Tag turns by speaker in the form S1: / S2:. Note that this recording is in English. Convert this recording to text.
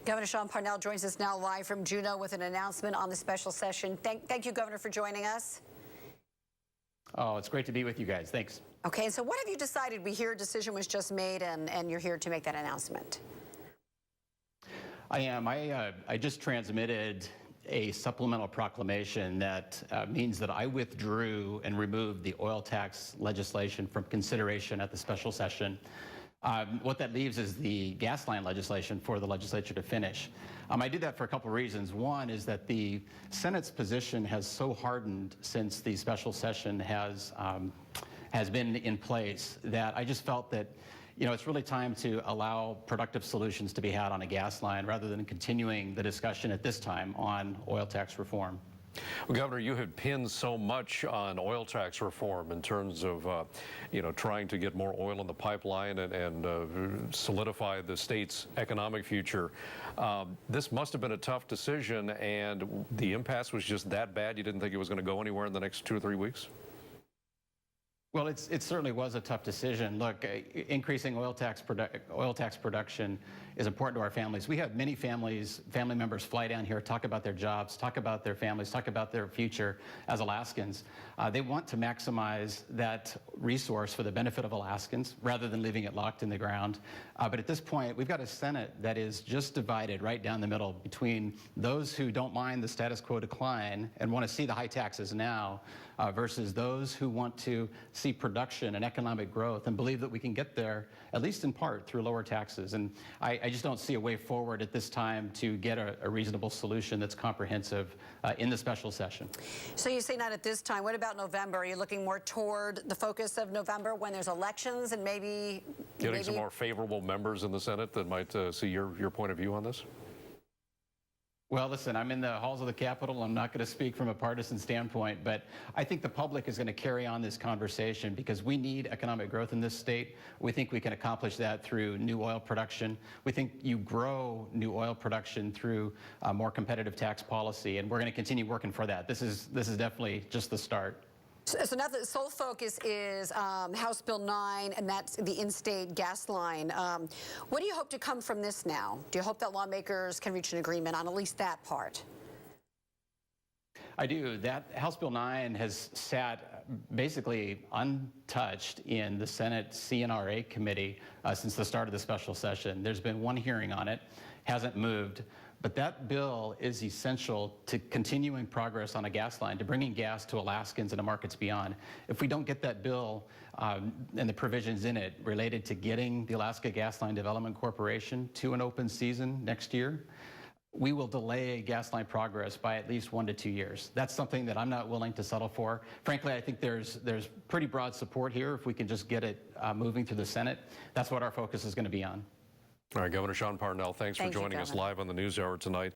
S1: Governor Sean Parnell joins us now live from Juneau with an announcement on the special session. Thank you, Governor, for joining us.
S2: Oh, it's great to be with you guys. Thanks.
S1: Okay, so what have you decided? We hear a decision was just made and you're here to make that announcement.
S2: I am. I just transmitted a supplemental proclamation that means that I withdrew and removed the oil tax legislation from consideration at the special session. What that leaves is the gas line legislation for the legislature to finish. I did that for a couple of reasons. One is that the Senate's position has so hardened since the special session has been in place that I just felt that it's really time to allow productive solutions to be had on a gas line rather than continuing the discussion at this time on oil tax reform.
S3: Well, Governor, you had pinned so much on oil tax reform in terms of, trying to get more oil in the pipeline and solidify the state's economic future. This must have been a tough decision, and the impasse was just that bad. You didn't think it was going to go anywhere in the next 2 or 3 weeks?
S2: Well, it certainly was a tough decision. Look, increasing oil tax production is important to our families. We have many family members fly down here, talk about their jobs, talk about their families, talk about their future as Alaskans. They want to maximize that resource for the benefit of Alaskans rather than leaving it locked in the ground. But at this point, we've got a Senate that is just divided right down the middle between those who don't mind the status quo decline and want to see the high taxes now versus those who want to see production and economic growth and believe that we can get there, at least in part, through lower taxes. And I just don't see a way forward at this time to get a reasonable solution that's comprehensive in the special session.
S1: So you say not at this time. What about November? Are you looking more toward the focus of November when there's elections and maybe
S3: getting some more favorable members in the Senate that might see your point of view on this?
S2: Well, listen, I'm in the halls of the Capitol. I'm not going to speak from a partisan standpoint, but I think the public is going to carry on this conversation because we need economic growth in this state. We think we can accomplish that through new oil production. We think you grow new oil production through more competitive tax policy, and we're going to continue working for that. This is definitely just the start.
S1: So now the sole focus is House Bill 9, and that's the in-state gas line. What do you hope to come from this now? Do you hope that lawmakers can reach an agreement on at least that part?
S2: I do. That House Bill 9 has sat basically untouched in the Senate CNRA committee since the start of the special session. There's been one hearing on it, hasn't moved. But that bill is essential to continuing progress on a gas line, to bringing gas to Alaskans and to markets beyond. If we don't get that bill and the provisions in it related to getting the Alaska Gas Line Development Corporation to an open season next year, we will delay gas line progress by at least 1 to 2 years. That's something that I'm not willing to settle for. Frankly, I think there's pretty broad support here if we can just get it moving through the Senate. That's what our focus is going to be on.
S3: All right, Governor Sean Parnell, thanks for joining us live on the NewsHour tonight.